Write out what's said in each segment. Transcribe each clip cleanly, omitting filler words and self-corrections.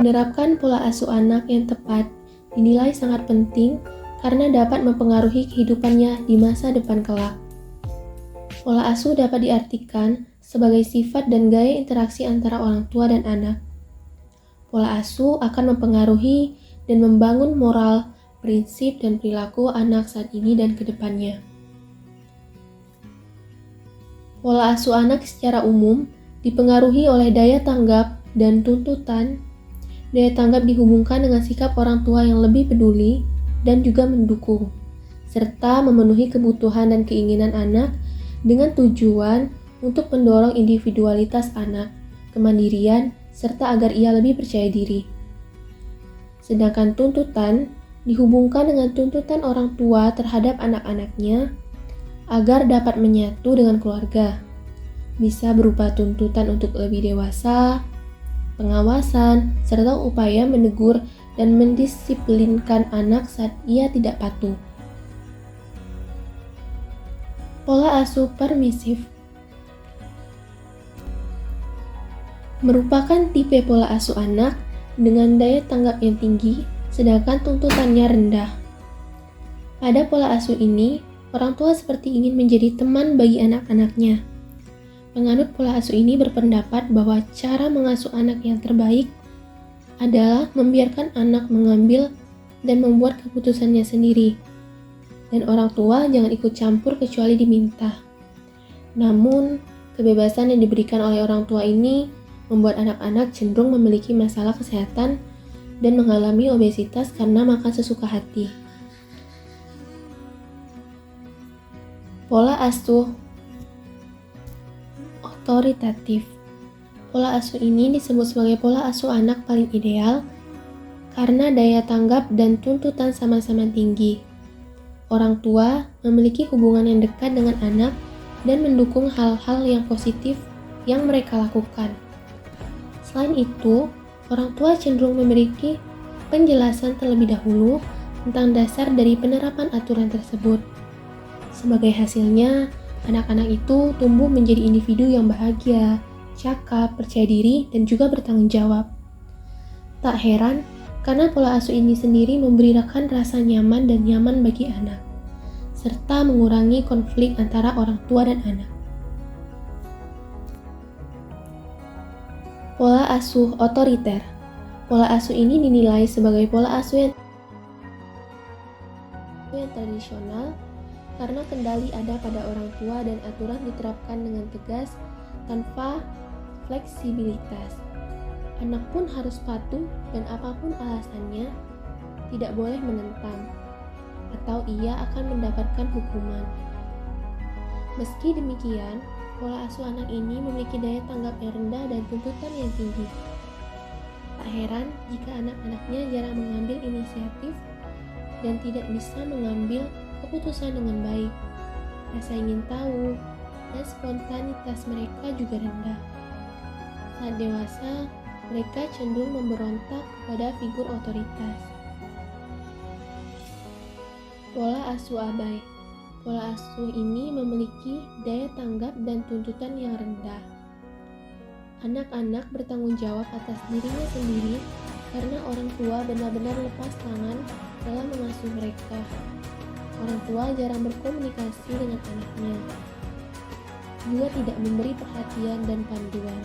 Menerapkan pola asuh anak yang tepat dinilai sangat penting karena dapat mempengaruhi kehidupannya di masa depan kelak. Pola asuh dapat diartikan sebagai sifat dan gaya interaksi antara orang tua dan anak. Pola asuh akan mempengaruhi dan membangun moral, prinsip, dan perilaku anak saat ini dan ke depannya. Pola asuh anak secara umum dipengaruhi oleh daya tanggap dan tuntutan. Daya tanggap dihubungkan dengan sikap orang tua yang lebih peduli dan juga mendukung, serta memenuhi kebutuhan dan keinginan anak dengan tujuan untuk mendorong individualitas anak, kemandirian, serta agar ia lebih percaya diri. Sedangkan tuntutan dihubungkan dengan tuntutan orang tua terhadap anak-anaknya agar dapat menyatu dengan keluarga. Bisa berupa tuntutan untuk lebih dewasa, pengawasan, serta upaya menegur dan mendisiplinkan anak saat ia tidak patuh. Pola asuh permisif merupakan tipe pola asuh anak dengan daya tanggap yang tinggi, sedangkan tuntutannya rendah. Pada pola asuh ini, orang tua seperti ingin menjadi teman bagi anak-anaknya. Penganut pola asuh ini berpendapat bahwa cara mengasuh anak yang terbaik adalah membiarkan anak mengambil dan membuat keputusannya sendiri. Dan orang tua jangan ikut campur kecuali diminta. Namun, kebebasan yang diberikan oleh orang tua ini membuat anak-anak cenderung memiliki masalah kesehatan dan mengalami obesitas karena makan sesuka hati. Pola asuh otoritatif. Pola asuh ini disebut sebagai pola asuh anak paling ideal karena daya tanggap dan tuntutan sama-sama tinggi. Orang tua memiliki hubungan yang dekat dengan anak dan mendukung hal-hal yang positif yang mereka lakukan. Selain itu, orang tua cenderung memiliki penjelasan terlebih dahulu tentang dasar dari penerapan aturan tersebut. Sebagai hasilnya, anak-anak itu tumbuh menjadi individu yang bahagia, cakap, percaya diri, dan juga bertanggung jawab. Tak heran, karena pola asuh ini sendiri memberikan rasa nyaman dan nyaman bagi anak, serta mengurangi konflik antara orang tua dan anak. Pola asuh otoriter. Pola asuh ini dinilai sebagai pola asuh yang tradisional karena kendali ada pada orang tua dan aturan diterapkan dengan tegas tanpa fleksibilitas. Anak pun harus patuh dan apapun alasannya tidak boleh menentang atau ia akan mendapatkan hukuman. Meski demikian, pola asuh anak ini memiliki daya tanggap yang rendah dan tuntutan yang tinggi. Tak heran jika anak-anaknya jarang mengambil inisiatif dan tidak bisa mengambil keputusan dengan baik. Rasa ingin tahu dan spontanitas mereka juga rendah. Saat dewasa, mereka cenderung memberontak kepada figur otoritas. Pola asuh abai. Pola asuh ini memiliki daya tanggap dan tuntutan yang rendah. Anak-anak bertanggung jawab atas dirinya sendiri karena orang tua benar-benar lepas tangan dalam mengasuh mereka. Orang tua jarang berkomunikasi dengan anaknya, juga tidak memberi perhatian dan panduan.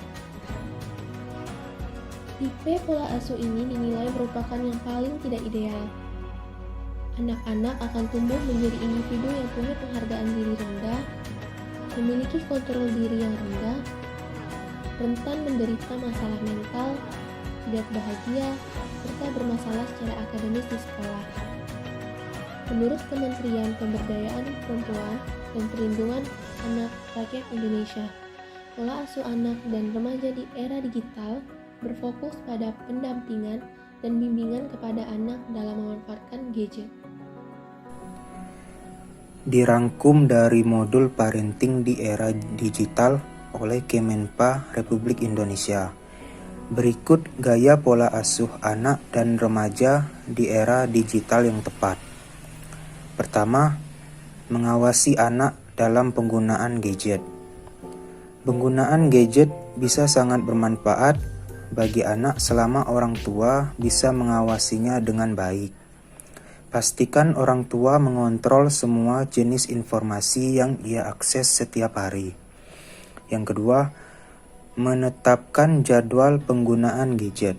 Tipe pola asuh ini dinilai merupakan yang paling tidak ideal. Anak-anak akan tumbuh menjadi individu yang punya penghargaan diri rendah, memiliki kontrol diri yang rendah, rentan menderita masalah mental, tidak bahagia, serta bermasalah secara akademis di sekolah. Menurut Kementerian Pemberdayaan Perempuan dan Perlindungan Anak Rakyat Indonesia, pola asuh anak dan remaja di era digital berfokus pada pendampingan dan bimbingan kepada anak dalam memanfaatkan gadget. Dirangkum dari modul parenting di era digital oleh Kemenpa Republik Indonesia. Berikut gaya pola asuh anak dan remaja di era digital yang tepat. Pertama, mengawasi anak dalam penggunaan gadget. Penggunaan gadget bisa sangat bermanfaat bagi anak selama orang tua bisa mengawasinya dengan baik. Pastikan orang tua mengontrol semua jenis informasi yang ia akses setiap hari. Yang kedua, menetapkan jadwal penggunaan gadget.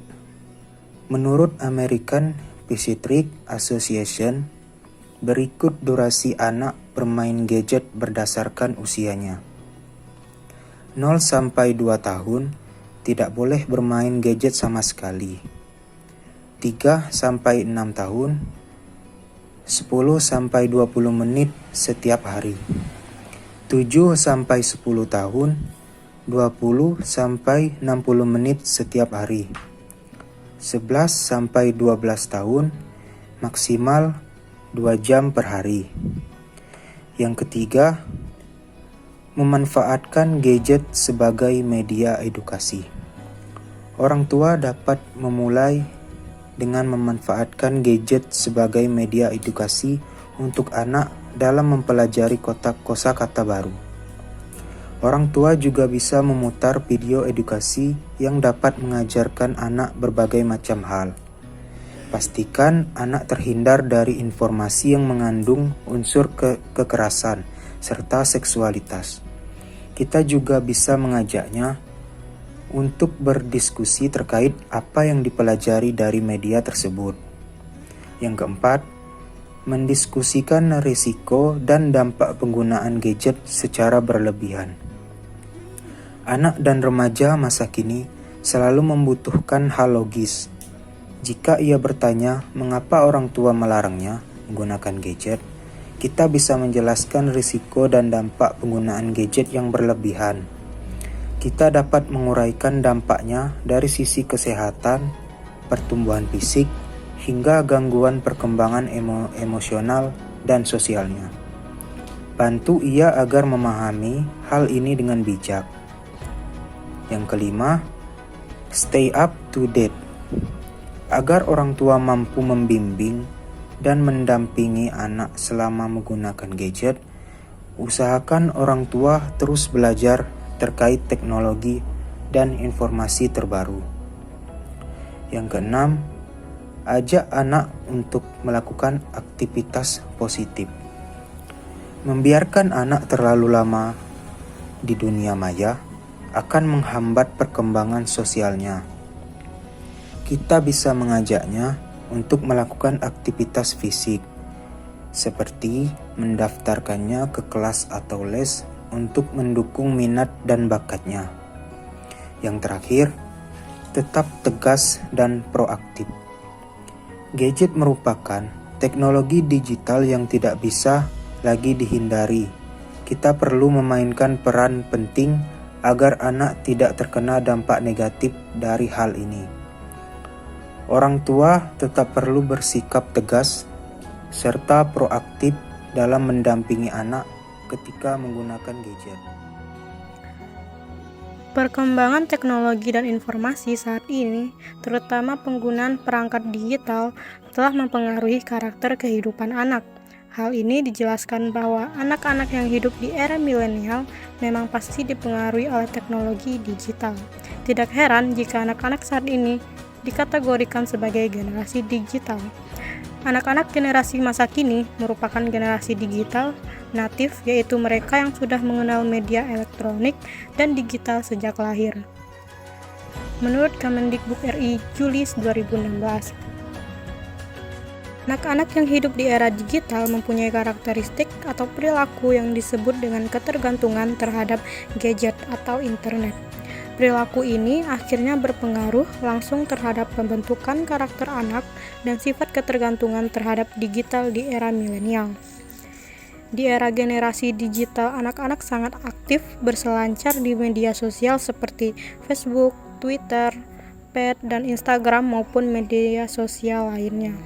Menurut American Pediatric Association, berikut durasi anak bermain gadget berdasarkan usianya. 0-2 tahun tidak boleh bermain gadget sama sekali. 3-6 tahun 10-20 menit setiap hari. 7-10 tahun 20-60 menit setiap hari. 11-12 tahun maksimal 2 jam per hari. Yang ketiga, memanfaatkan gadget sebagai media edukasi. Orang tua dapat memulai dengan memanfaatkan gadget sebagai media edukasi untuk anak dalam mempelajari kosakata baru. Orang tua juga bisa memutar video edukasi yang dapat mengajarkan anak berbagai macam hal. Pastikan anak terhindar dari informasi yang mengandung unsur kekerasan serta seksualitas. Kita juga bisa mengajaknya untuk berdiskusi terkait apa yang dipelajari dari media tersebut. Yang keempat, mendiskusikan risiko dan dampak penggunaan gadget secara berlebihan. Anak dan remaja masa kini selalu membutuhkan hal logis. Jika ia bertanya mengapa orang tua melarangnya menggunakan gadget, kita bisa menjelaskan risiko dan dampak penggunaan gadget yang berlebihan. Kita dapat menguraikan dampaknya dari sisi kesehatan, pertumbuhan fisik, hingga gangguan perkembangan emosional dan sosialnya. Bantu ia agar memahami hal ini dengan bijak. Yang kelima, stay up to date. Agar orang tua mampu membimbing dan mendampingi anak selama menggunakan gadget, usahakan orang tua terus belajar terkait teknologi dan informasi terbaru. Yang keenam, ajak anak untuk melakukan aktivitas positif. Membiarkan anak terlalu lama di dunia maya akan menghambat perkembangan sosialnya. Kita bisa mengajaknya untuk melakukan aktivitas fisik, seperti mendaftarkannya ke kelas atau les untuk mendukung minat dan bakatnya. Yang terakhir, tetap tegas dan proaktif. Gadget merupakan teknologi digital yang tidak bisa lagi dihindari. Kita perlu memainkan peran penting agar anak tidak terkena dampak negatif dari hal ini. Orang tua tetap perlu bersikap tegas serta proaktif dalam mendampingi anak ketika menggunakan gadget. Perkembangan teknologi dan informasi saat ini, terutama penggunaan perangkat digital, telah mempengaruhi karakter kehidupan anak. Hal ini dijelaskan bahwa anak-anak yang hidup di era milenial memang pasti dipengaruhi oleh teknologi digital. Tidak heran jika anak-anak saat ini dikategorikan sebagai generasi digital. Anak-anak generasi masa kini merupakan generasi digital natif, yaitu mereka yang sudah mengenal media elektronik dan digital sejak lahir. Menurut Kemendikbud RI Juli 2016, anak-anak yang hidup di era digital mempunyai karakteristik atau perilaku yang disebut dengan ketergantungan terhadap gadget atau internet. Perilaku ini akhirnya berpengaruh langsung terhadap pembentukan karakter anak dan sifat ketergantungan terhadap digital di era milenial. Di era generasi digital, anak-anak sangat aktif berselancar di media sosial seperti Facebook, Twitter, Pet, dan Instagram maupun media sosial lainnya.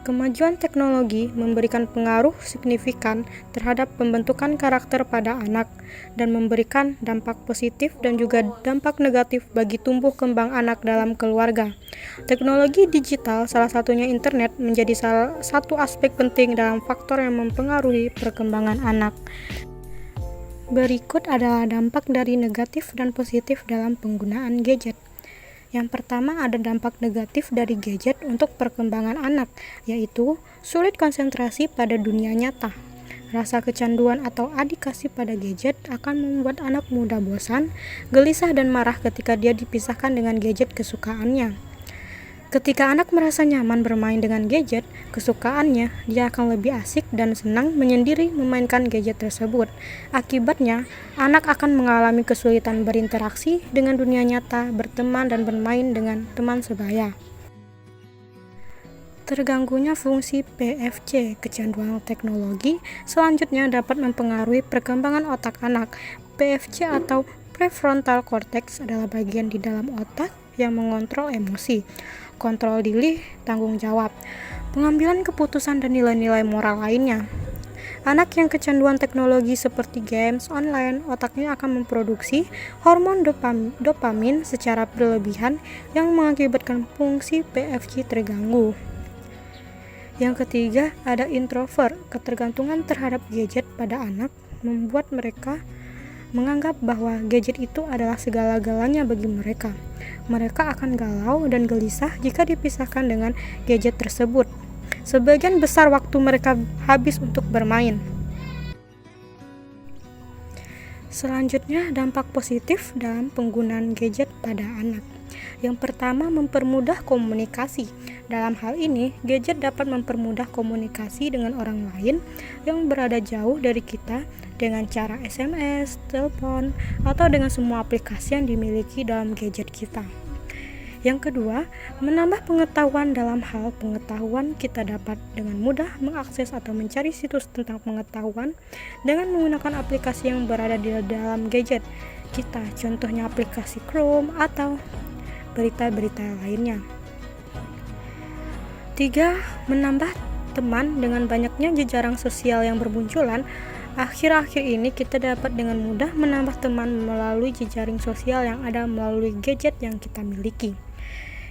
Kemajuan teknologi memberikan pengaruh signifikan terhadap pembentukan karakter pada anak dan memberikan dampak positif dan juga dampak negatif bagi tumbuh kembang anak dalam keluarga. Teknologi digital, salah satunya internet, menjadi salah satu aspek penting dalam faktor yang mempengaruhi perkembangan anak. Berikut adalah dampak dari negatif dan positif dalam penggunaan gadget. Yang pertama ada dampak negatif dari gadget untuk perkembangan anak, yaitu sulit konsentrasi pada dunia nyata. Rasa kecanduan atau adikasi pada gadget akan membuat anak mudah bosan, gelisah dan marah ketika dia dipisahkan dengan gadget kesukaannya. Ketika anak merasa nyaman bermain dengan gadget kesukaannya, dia akan lebih asik dan senang menyendiri memainkan gadget tersebut. Akibatnya, anak akan mengalami kesulitan berinteraksi dengan dunia nyata, berteman dan bermain dengan teman sebaya. Terganggunya fungsi PFC, kecanduan teknologi, selanjutnya dapat mempengaruhi perkembangan otak anak. PFC atau prefrontal cortex adalah bagian di dalam otak yang mengontrol emosi, kontrol diri, tanggung jawab, pengambilan keputusan dan nilai-nilai moral lainnya. Anak yang kecanduan teknologi seperti games online, otaknya akan memproduksi hormon dopamin secara berlebihan yang mengakibatkan fungsi PFC terganggu. Yang ketiga, ada introvert. Ketergantungan terhadap gadget pada anak membuat mereka menganggap bahwa gadget itu adalah segala-galanya bagi mereka. Mereka akan galau dan gelisah jika dipisahkan dengan gadget tersebut. Sebagian besar waktu mereka habis untuk bermain. Selanjutnya, dampak positif dalam penggunaan gadget pada anak. Yang pertama, mempermudah komunikasi. Dalam hal ini, gadget dapat mempermudah komunikasi dengan orang lain yang berada jauh dari kita dengan cara SMS, telepon, atau dengan semua aplikasi yang dimiliki dalam gadget kita. Yang kedua, menambah pengetahuan. Dalam hal pengetahuan, kita dapat dengan mudah mengakses atau mencari situs tentang pengetahuan dengan menggunakan aplikasi yang berada di dalam gadget kita, contohnya aplikasi Chrome atau berita-berita lainnya. 3. Menambah teman. Dengan banyaknya jejaring sosial yang bermunculan, akhir-akhir ini kita dapat dengan mudah menambah teman melalui jejaring sosial yang ada melalui gadget yang kita miliki.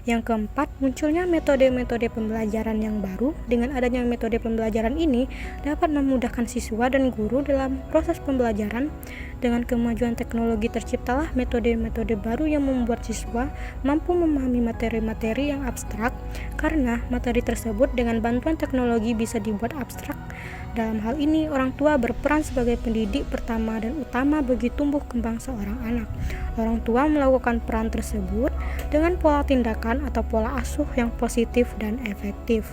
Yang keempat, munculnya metode-metode pembelajaran yang baru. Dengan adanya metode pembelajaran ini dapat memudahkan siswa dan guru dalam proses pembelajaran. Dengan kemajuan teknologi terciptalah metode-metode baru yang membuat siswa mampu memahami materi-materi yang abstrak, karena materi tersebut dengan bantuan teknologi bisa dibuat abstrak. Dalam hal ini, orang tua berperan sebagai pendidik pertama dan utama bagi tumbuh kembang seorang anak. Orang tua melakukan peran tersebut dengan pola tindakan atau pola asuh yang positif dan efektif.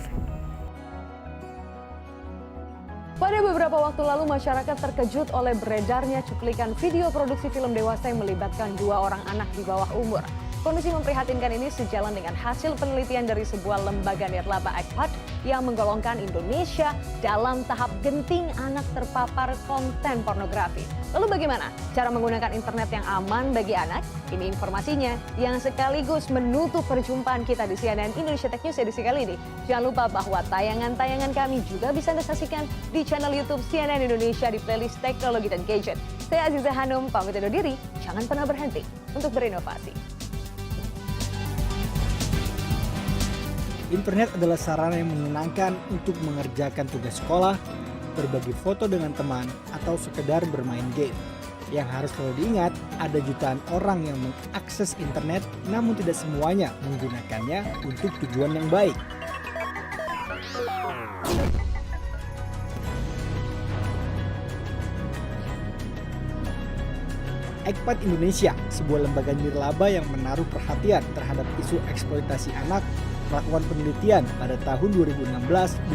Pada beberapa waktu lalu, masyarakat terkejut oleh beredarnya cuplikan video produksi film dewasa yang melibatkan 2 orang anak di bawah umur. Kondisi memprihatinkan ini sejalan dengan hasil penelitian dari sebuah lembaga nirlaba ECPAT yang menggolongkan Indonesia dalam tahap genting anak terpapar konten pornografi. Lalu bagaimana cara menggunakan internet yang aman bagi anak? Ini informasinya yang sekaligus menutup perjumpaan kita di CNN Indonesia Tech News edisi kali ini. Jangan lupa bahwa tayangan-tayangan kami juga bisa Anda saksikan di channel YouTube CNN Indonesia di playlist Teknologi dan Gadget. Saya Aziza Hanum, pamit undur diri. Jangan pernah berhenti untuk berinovasi. Internet adalah sarana yang menyenangkan untuk mengerjakan tugas sekolah, berbagi foto dengan teman, atau sekedar bermain game. Yang harus selalu diingat, ada jutaan orang yang mengakses internet, namun tidak semuanya menggunakannya untuk tujuan yang baik. ECPAT Indonesia, sebuah lembaga nirlaba yang menaruh perhatian terhadap isu eksploitasi anak, melakukan penelitian pada tahun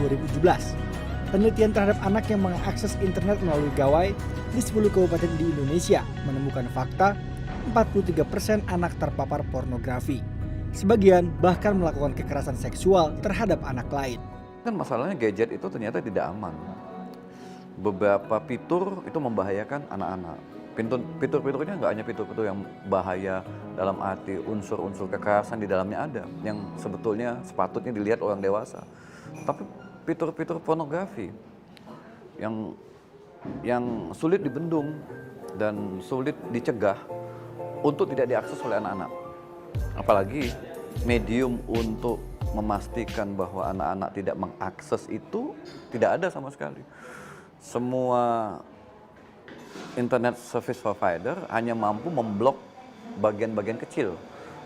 2016-2017. Penelitian terhadap anak yang mengakses internet melalui gawai di 10 kabupaten di Indonesia menemukan fakta 43% anak terpapar pornografi. Sebagian bahkan melakukan kekerasan seksual terhadap anak lain. Kan masalahnya gadget itu ternyata tidak aman. Beberapa fitur itu membahayakan anak-anak. Fitur-fiturnya nggak hanya fitur-fitur yang bahaya dalam arti unsur-unsur kekerasan di dalamnya ada, yang sebetulnya sepatutnya dilihat orang dewasa. Tapi fitur-fitur pornografi yang sulit dibendung dan sulit dicegah untuk tidak diakses oleh anak-anak. Apalagi medium untuk memastikan bahwa anak-anak tidak mengakses itu tidak ada sama sekali. Semua internet service provider hanya mampu memblok bagian-bagian kecil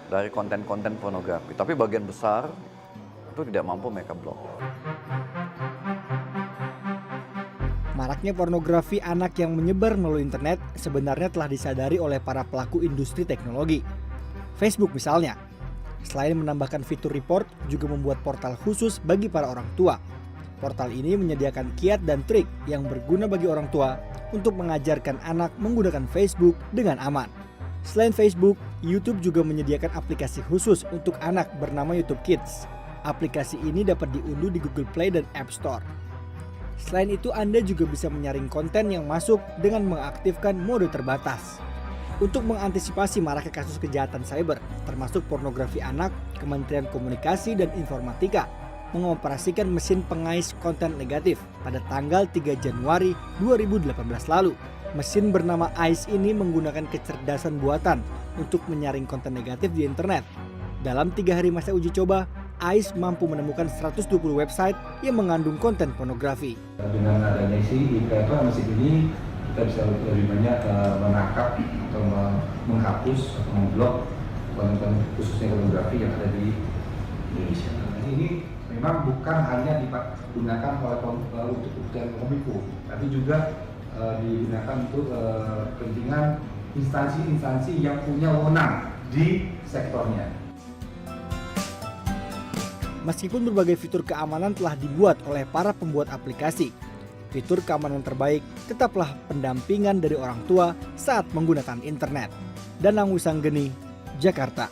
dari konten-konten pornografi. Tapi bagian besar itu tidak mampu mereka blok. Maraknya pornografi anak yang menyebar melalui internet sebenarnya telah disadari oleh para pelaku industri teknologi. Facebook misalnya, selain menambahkan fitur report, juga membuat portal khusus bagi para orang tua. Portal ini menyediakan kiat dan trik yang berguna bagi orang tua untuk mengajarkan anak menggunakan Facebook dengan aman. Selain Facebook, YouTube juga menyediakan aplikasi khusus untuk anak bernama YouTube Kids. Aplikasi ini dapat diunduh di Google Play dan App Store. Selain itu, Anda juga bisa menyaring konten yang masuk dengan mengaktifkan mode terbatas. Untuk mengantisipasi maraknya kasus kejahatan cyber, termasuk pornografi anak, Kementerian Komunikasi dan Informatika mengoperasikan mesin pengais konten negatif pada tanggal 3 Januari 2018 lalu. Mesin bernama ICE ini menggunakan kecerdasan buatan untuk menyaring konten negatif di internet. Dalam 3 hari masa uji coba, ICE mampu menemukan 120 website yang mengandung konten pornografi. Dengan adanya mesin ini, kita bisa lebih banyak menangkap atau menghapus atau memblok konten khususnya pornografi yang ada di Indonesia. Ini memang bukan hanya digunakan oleh untuk kebutuhan Kominfo, tapi juga digunakan untuk kepentingan instansi-instansi yang punya wewenang di sektornya. Meskipun berbagai fitur keamanan telah dibuat oleh para pembuat aplikasi, fitur keamanan terbaik tetaplah pendampingan dari orang tua saat menggunakan internet. Danang Wisanggeni, Jakarta.